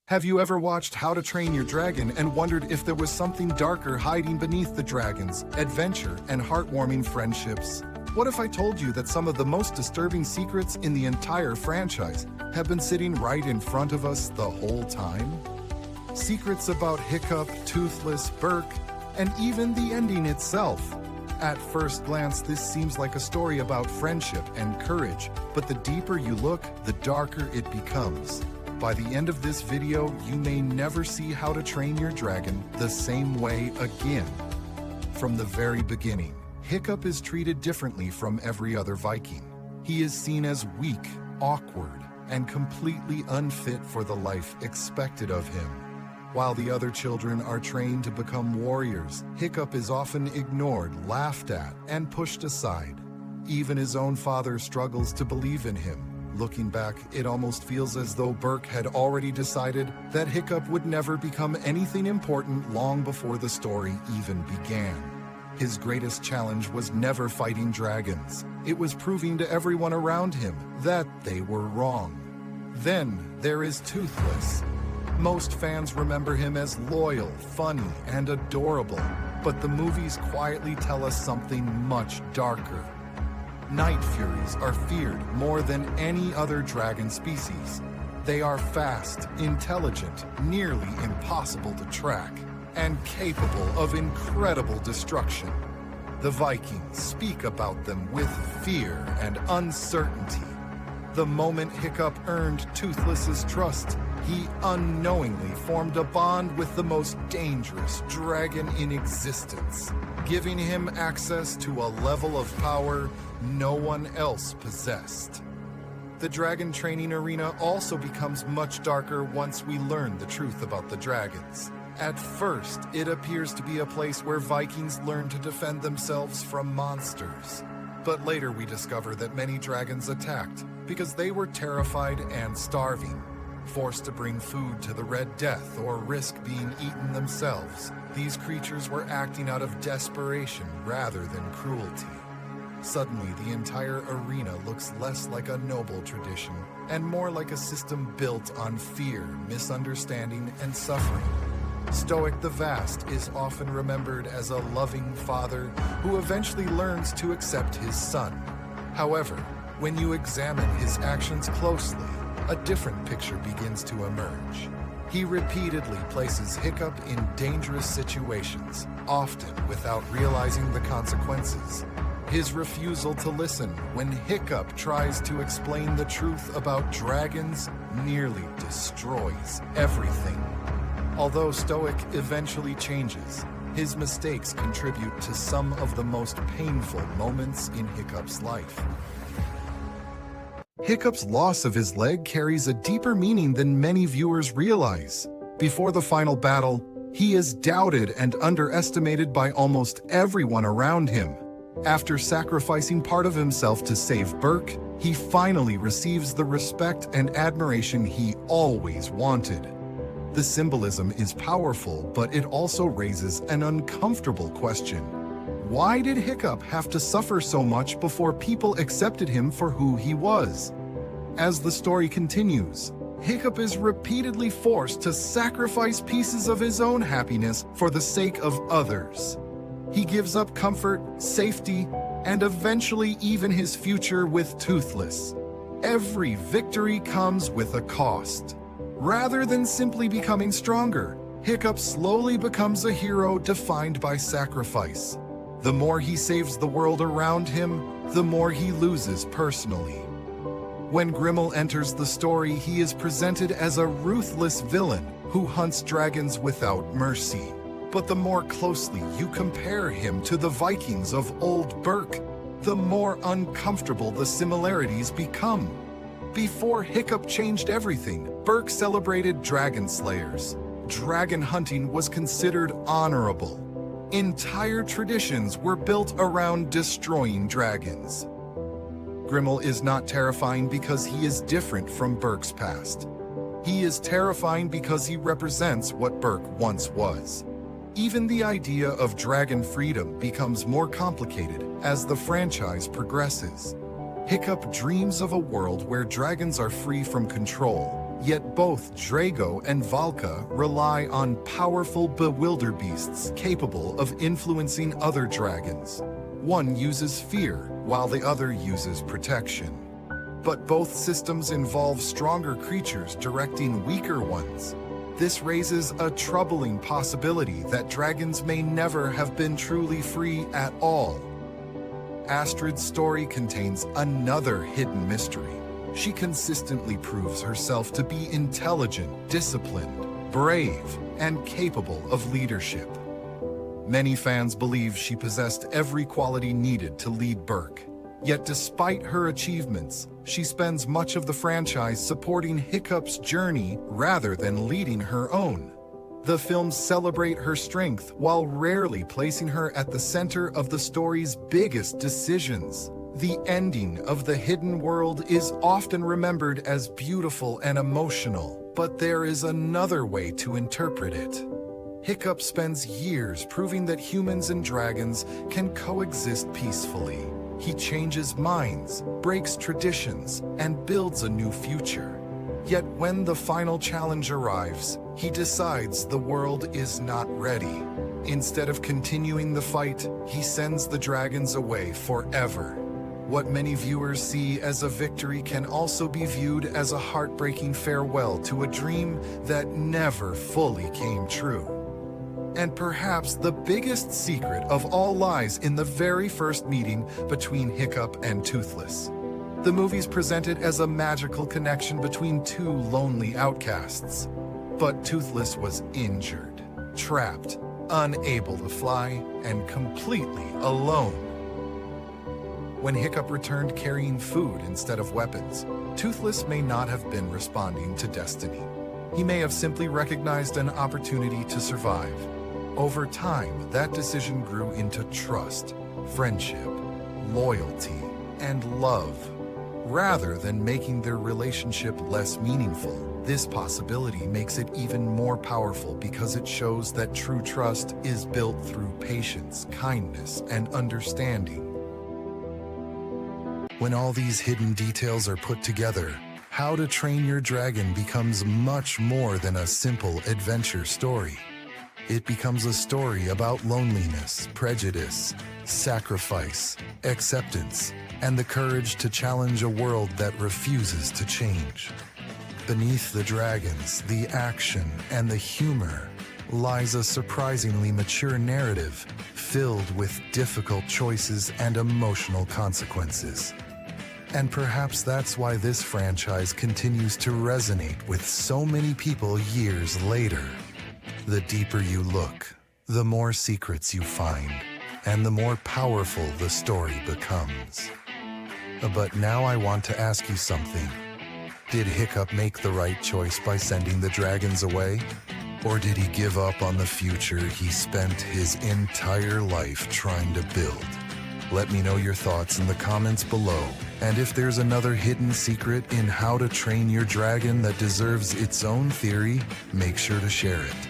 Have you ever watched How to Train Your Dragon and wondered if there was something darker hiding beneath the dragons, adventure, and heartwarming friendships? What if I told you that some of the most disturbing secrets in the entire franchise have been sitting right in front of us the whole time? Secrets about Hiccup, Toothless, Berk, and even the ending itself. At first glance, this seems like a story about friendship and courage, but the deeper you look, the darker it becomes. By the end of this video, you may never see How to Train Your Dragon the same way again. From the very beginning, Hiccup is treated differently from every other Viking. He is seen as weak, awkward, and completely unfit for the life expected of him. While the other children are trained to become warriors, Hiccup is often ignored, laughed at, and pushed aside. Even his own father struggles to believe in him. Looking back, it almost feels as though Berk had already decided that Hiccup would never become anything important long before the story even began. His greatest challenge was never fighting dragons. It was proving to everyone around him that they were wrong. Then there is Toothless. Most fans remember him as loyal, funny, and adorable, but the movies quietly tell us something much darker. Night Furies are feared more than any other dragon species. They are fast, intelligent, nearly impossible to track, and capable of incredible destruction. The Vikings speak about them with fear and uncertainty. The moment Hiccup earned Toothless's trust, he unknowingly formed a bond with the most dangerous dragon in existence, giving him access to a level of power no one else possessed. The dragon training arena also becomes much darker once we learn the truth about the dragons. At first, it appears to be a place where Vikings learn to defend themselves from monsters. But later we discover that many dragons attacked because they were terrified and starving. Forced to bring food to the Red Death or risk being eaten themselves, these creatures were acting out of desperation rather than cruelty. Suddenly, the entire arena looks less like a noble tradition and more like a system built on fear, misunderstanding, and suffering. Stoick the Vast is often remembered as a loving father who eventually learns to accept his son. However, when you examine his actions closely, a different picture begins to emerge. He repeatedly places Hiccup in dangerous situations, often without realizing the consequences. His refusal to listen when Hiccup tries to explain the truth about dragons nearly destroys everything. Although Stoick eventually changes, his mistakes contribute to some of the most painful moments in Hiccup's life. Hiccup's loss of his leg carries a deeper meaning than many viewers realize. Before the final battle, he is doubted and underestimated by almost everyone around him. After sacrificing part of himself to save Berk, he finally receives the respect and admiration he always wanted. The symbolism is powerful, but it also raises an uncomfortable question. Why did Hiccup have to suffer so much before people accepted him for who he was? As the story continues, Hiccup is repeatedly forced to sacrifice pieces of his own happiness for the sake of others. He gives up comfort, safety, and eventually even his future with Toothless. Every victory comes with a cost. Rather than simply becoming stronger, Hiccup slowly becomes a hero defined by sacrifice. The more he saves the world around him, the more he loses personally. When Grimmel enters the story, he is presented as a ruthless villain who hunts dragons without mercy. But the more closely you compare him to the Vikings of old Berk, the more uncomfortable the similarities become. Before Hiccup changed everything, Berk celebrated dragon slayers. Dragon hunting was considered honorable. Entire traditions were built around destroying dragons. Grimmel is not terrifying because he is different from Berk's past. He is terrifying because he represents what Berk once was. Even the idea of dragon freedom becomes more complicated as the franchise progresses. Hiccup dreams of a world where dragons are free from control, Yet both Drago and Valka rely on powerful bewilderbeasts capable of influencing other dragons. One uses fear, while the other uses protection. But both systems involve stronger creatures directing weaker ones. This raises a troubling possibility that dragons may never have been truly free at all. Astrid's story contains another hidden mystery. She consistently proves herself to be intelligent, disciplined, brave, and capable of leadership. Many fans believe she possessed every quality needed to lead Berk. Yet despite her achievements, she spends much of the franchise supporting Hiccup's journey rather than leading her own. The films celebrate her strength while rarely placing her at the center of the story's biggest decisions. The ending of The Hidden World is often remembered as beautiful and emotional, but there is another way to interpret it. Hiccup spends years proving that humans and dragons can coexist peacefully. He changes minds, breaks traditions, and builds a new future. Yet when the final challenge arrives, he decides the world is not ready. Instead of continuing the fight, he sends the dragons away forever. What many viewers see as a victory can also be viewed as a heartbreaking farewell to a dream that never fully came true. And perhaps the biggest secret of all lies in the very first meeting between Hiccup and Toothless. The movie's presented as a magical connection between two lonely outcasts. But Toothless was injured, trapped, unable to fly, and completely alone. When Hiccup returned carrying food instead of weapons, Toothless may not have been responding to destiny. He may have simply recognized an opportunity to survive. Over time, that decision grew into trust, friendship, loyalty, and love. Rather than making their relationship less meaningful, this possibility makes it even more powerful because it shows that true trust is built through patience, kindness, and understanding. When all these hidden details are put together, How to Train Your Dragon becomes much more than a simple adventure story. It becomes a story about loneliness, prejudice, sacrifice, acceptance, and the courage to challenge a world that refuses to change. Beneath the dragons, the action, and the humor lies a surprisingly mature narrative filled with difficult choices and emotional consequences. And perhaps that's why this franchise continues to resonate with so many people years later. The deeper you look, the more secrets you find, and the more powerful the story becomes. But now I want to ask you something. Did Hiccup make the right choice by sending the dragons away? Or did he give up on the future he spent his entire life trying to build? Let me know your thoughts in the comments below. And if there's another hidden secret in How to Train Your Dragon that deserves its own theory, make sure to share it.